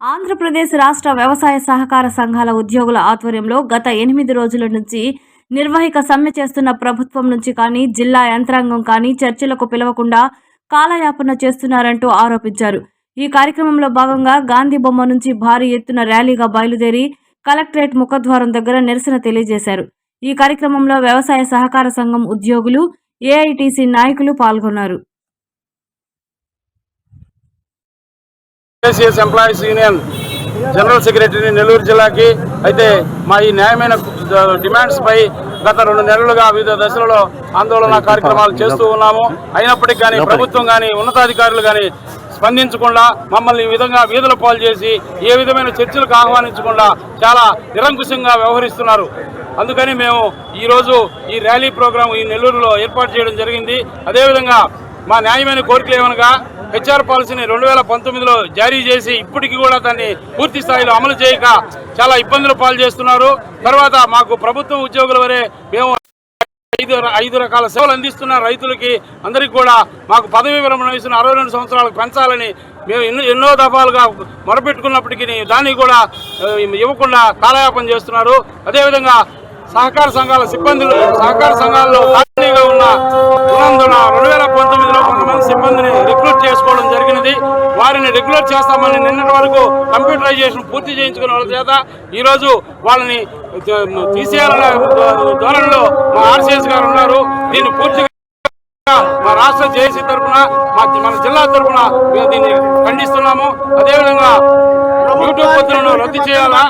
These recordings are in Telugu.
ఆంధ్రప్రదేశ్ రాష్ట్ర వ్యవసాయ సహకార సంఘాల ఉద్యోగుల ఆధ్వర్యంలో గత 8 రోజుల నుంచి నిర్వాహిక సమ్మె చేస్తున్న ప్రభుత్వం నుంచి కానీ జిల్లా యంత్రాంగం కానీ చర్చలకు పిలవకుండా కాలయాపన చేస్తున్నారంటూ ఆరోపించారు. ఈ కార్యక్రమంలో భాగంగా గాంధీ బొమ్మ నుంచి భారీ ఎత్తున ర్యాలీగా బయలుదేరి కలెక్టరేట్ ముఖద్వారం దగ్గర నిరసన తెలియజేశారు. ఈ కార్యక్రమంలో వ్యవసాయ సహకార సంఘం ఉద్యోగులు, ఏఐటీసీ నాయకులు పాల్గొన్నారు. Employees union general secretary Nellore జిల్లాకి అయితే మా ఈ న్యాయమైన డిమాండ్స్ పై గత 2 నెలలుగా వివిధ దశలలో ఆందోళన కార్యక్రమాలు చేస్తూ ఉన్నాము. అయినప్పటికీ కానీ ప్రభుత్వం కానీ ఉన్నతాధికారులు కానీ స్పందించకుండా మమ్మల్ని ఈ విధంగా వీధుల పాలు చేసి ఏ విధమైన చర్చలకు ఆహ్వానించకుండా చాలా నిరంకుశంగా వ్యవహరిస్తున్నారు. అందుకని మేము ఈరోజు ఈ ర్యాలీ ప్రోగ్రాం ఈ నెల్లూరులో ఏర్పాటు చేయడం జరిగింది. అదేవిధంగా మా న్యాయమైన కోరికలు ఏమనగా హెచ్ఆర్ పాలసీని 2019లో జారీ చేసి ఇప్పటికీ కూడా దాన్ని పూర్తి స్థాయిలో అమలు చేయక చాలా ఇబ్బందులు పాలు చేస్తున్నారు. తర్వాత మాకు ప్రభుత్వ ఉద్యోగుల వరే మేము 5 రకాల సేవలు అందిస్తున్న రైతులకి అందరికీ కూడా మాకు పదవీ విరమణ వయసును 62 సంవత్సరాలకు పెంచాలని మేము ఎన్నో దఫాలుగా మొరపెట్టుకున్నప్పటికీ దాన్ని కూడా ఇవ్వకుండా కాలయాపన చేస్తున్నారు. అదేవిధంగా సహకార సంఘాల సిబ్బందులు సహకార సంఘాల్లో ఖాళీగా ఉన్న ఉన్నందున 2019లో కొంతమంది సిబ్బందిని రిక్రూట్ చేసుకోవడం జరిగినది. వారిని రెగ్యులర్ చేస్తామని నిన్నటి వరకు కంప్యూటరైజేషన్ పూర్తి చేయించుకున్న వాళ్ళ చేత ఈరోజు వాళ్ళని తీసేయాలనే ధోరణిలో మా ఆర్సీఎస్ గారు ఉన్నారు. దీన్ని పూర్తిగా మా రాష్ట్ర జేఏసీ తరఫున మన జిల్లా తరఫున మేము దీన్ని ఖండిస్తున్నాము. అదేవిధంగా యూట్యూబ్ పద్ధతులను రద్దు చేయాలా,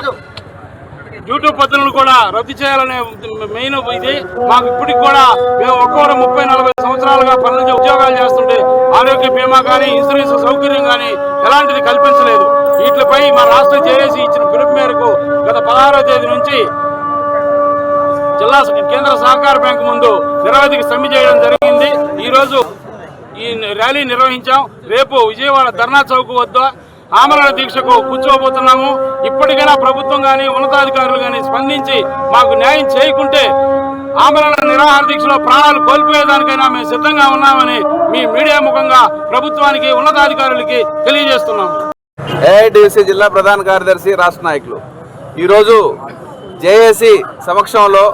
యూట్యూబ్ పద్ధతులను కూడా రద్దు చేయాలనే మెయిన్ ఇది. మాకు ఇప్పటికి కూడా మేము ఒక్కొక్కరు 30-40 సంవత్సరాలుగా పనులు ఉద్యోగాలు చేస్తుంటే ఆరోగ్య బీమా కానీ ఇన్సూరెన్స్ సౌకర్యం కానీ ఎలాంటిది కల్పించలేదు. వీటిపై మా రాష్ట్ర జేఏసీ ఇచ్చిన పిలుపు మేరకు గత 16వ తేదీ నుంచి జిల్లా కేంద్ర సహకార బ్యాంకు ముందు నిరవధిక సమ్మె చేయడం జరిగింది. ఈరోజు ఈ ర్యాలీ నిర్వహించాం. రేపు విజయవాడ ధర్నా చౌక్ వద్ద ఆమరణ దీక్షకు కూర్చోబోతున్నాము. ఇప్పటికైనా ప్రభుత్వం కానీ ఉన్నతాధికారులు కానీ స్పందించి మాకు న్యాయం చేయకుంటే ఆమరణ నిరాహార దీక్షలో ప్రాణాలు కోల్పోయేదానికైనా మేము సిద్ధంగా ఉన్నామని మీ మీడియా ముఖంగా ప్రభుత్వానికి ఉన్నతాధికారులకి తెలియజేస్తున్నాము. ఏఐటీసీ జిల్లా ప్రధాన కార్యదర్శి, రాష్ట్ర నాయకులు ఈరోజు జేఏసీ సమక్షంలో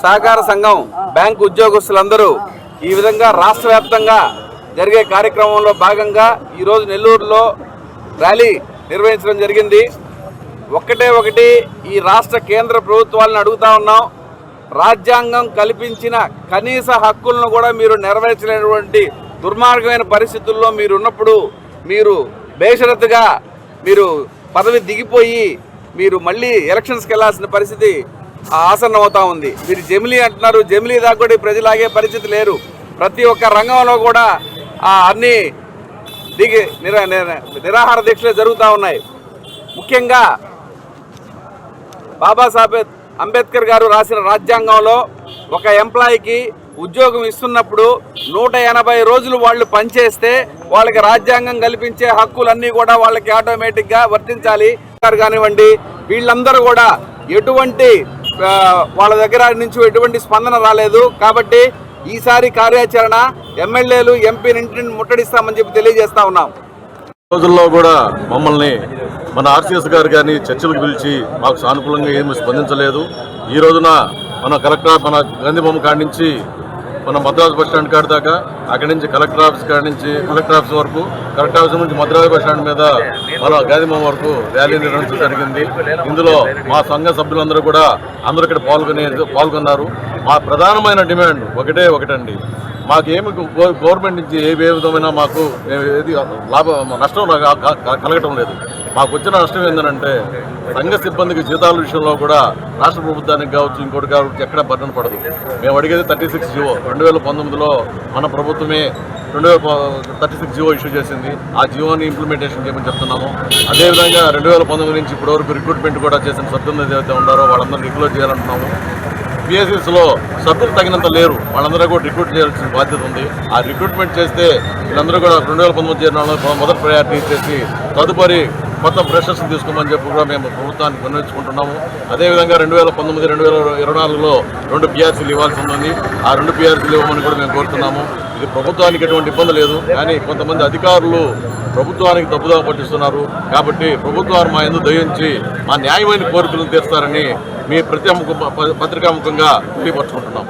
సహకార సంఘం బ్యాంకు ఉద్యోగస్తులందరూ ఈ విధంగా రాష్ట్ర వ్యాప్తంగా జరిగే కార్యక్రమంలో భాగంగా ఈరోజు నెల్లూరులో ర్యాలీ నిర్వహించడం జరిగింది. ఒకటి ఈ రాష్ట్ర కేంద్ర ప్రభుత్వాలను అడుగుతా ఉన్నాం. రాజ్యాంగం కల్పించిన కనీస హక్కులను కూడా మీరు నెరవేర్చలేనటువంటి దుర్మార్గమైన పరిస్థితుల్లో మీరు ఉన్నప్పుడు మీరు బేషరతుగా మీరు పదవి దిగిపోయి మీరు మళ్ళీ ఎలక్షన్స్కి వెళ్లాల్సిన పరిస్థితి ఆసన్నం అవుతా ఉంది. మీరు జమిలీ అంటున్నారు, జమిలీ దాకా కూడా ప్రజలాగే పరిస్థితి లేరు. ప్రతి ఒక్క రంగంలో కూడా అన్ని దిగి నిరాహార దీక్షలు జరుగుతూ ఉన్నాయి. ముఖ్యంగా బాబాసాహెబ్ అంబేద్కర్ గారు రాసిన రాజ్యాంగంలో ఒక ఎంప్లాయీకి ఉద్యోగం ఇస్తున్నప్పుడు 180 రోజులు వాళ్ళు పనిచేస్తే వాళ్ళకి రాజ్యాంగం కల్పించే హక్కులన్నీ కూడా వాళ్ళకి ఆటోమేటిక్గా వర్తించాలి కానివ్వండి. వీళ్ళందరూ కూడా ఎటువంటి వాళ్ళ దగ్గర నుంచి ఎటువంటి స్పందన రాలేదు. కాబట్టి ఈసారి కార్యాచరణ ఎమ్మెల్యేలు ఎంపీని ముట్టడిస్తామని చెప్పి తెలియజేస్తా ఉన్నాం. రోజుల్లో కూడా మమ్మల్ని మన ఆర్సీఎస్ గారు కానీ చర్చలకు పిలిచి మాకు సానుకూలంగా ఏమీ స్పందించలేదు. ఈ రోజున మన కలెక్టర్ మన గాంధీ బొమ్మ కాడి నుంచి మన మద్రాసు బస్ స్టాండ్ కాడి దాకా, అక్కడి నుంచి కలెక్టర్ ఆఫీస్ కాడి నుంచి కలెక్టర్ ఆఫీస్ వరకు, కలెక్టర్ ఆఫీస్ నుంచి మద్రాసు బస్ స్టాండ్ మీద మన గాంధీ బొమ్మ వరకు ర్యాలీ నిర్వహించడం జరిగింది. ఇందులో మా సంఘ సభ్యులందరూ కూడా అందరూ ఇక్కడ పాల్గొన్నారు. మా ప్రధానమైన డిమాండ్ ఒకటండి. మాకేమి గవర్నమెంట్ నుంచి ఏ విధమైన మాకు ఏది నష్టం కలగటం లేదు. మాకు వచ్చిన నష్టం ఏంటంటే సంఘ సిబ్బందికి జీతాల విషయంలో కూడా రాష్ట్ర ప్రభుత్వానికి కావచ్చు ఇంకోటి కావచ్చు ఎక్కడ బర్డన్ పడదు. మేము అడిగేది 36 జీవో 2019లో మన ప్రభుత్వమే 36 జీవో ఇష్యూ చేసింది. ఆ జీవోని ఇంప్లిమెంటేషన్ చేయమని చెప్తున్నాము. అదేవిధంగా 2019 నుంచి ఇప్పటివరకు రిక్రూట్మెంట్ కూడా చేసిన సభ్యులు ఏదైతే ఉన్నారో వాళ్ళందరూ రెగ్యులర్ చేయాలంటున్నాము. పిఎస్సీస్లో సభ్యులు తగినంత లేరు, వాళ్ళందరూ కూడా రిక్రూట్ చేయాల్సిన బాధ్యత ఉంది. ఆ రిక్రూట్మెంట్ చేస్తే వీళ్ళందరూ కూడా 2019 చేరిన మొదటి ప్రయారిటీ ఇచ్చేసి తదుపరి కొత్త ఫ్రెషర్స్ తీసుకోమని చెప్పి కూడా మేము ప్రభుత్వానికి విన్నవించుకుంటున్నాము. అదేవిధంగా 2019-2024లో 2 పిఆర్సీలు ఇవ్వాల్సి ఉందని ఆ 2 పిఆర్సీలు ఇవ్వమని కూడా మేము కోరుతున్నాము. ఇది ప్రభుత్వానికి ఎటువంటి ఇబ్బంది లేదు. కానీ కొంతమంది అధికారులు ప్రభుత్వానికి తప్పుదావ పట్టిస్తున్నారు. కాబట్టి ప్రభుత్వాన్ని మా యందు దయించి మా న్యాయమైన కోరికలను తీర్స్తారని మీ పత్రికాముఖంగా తెలియపరుచుకుంటున్నాం.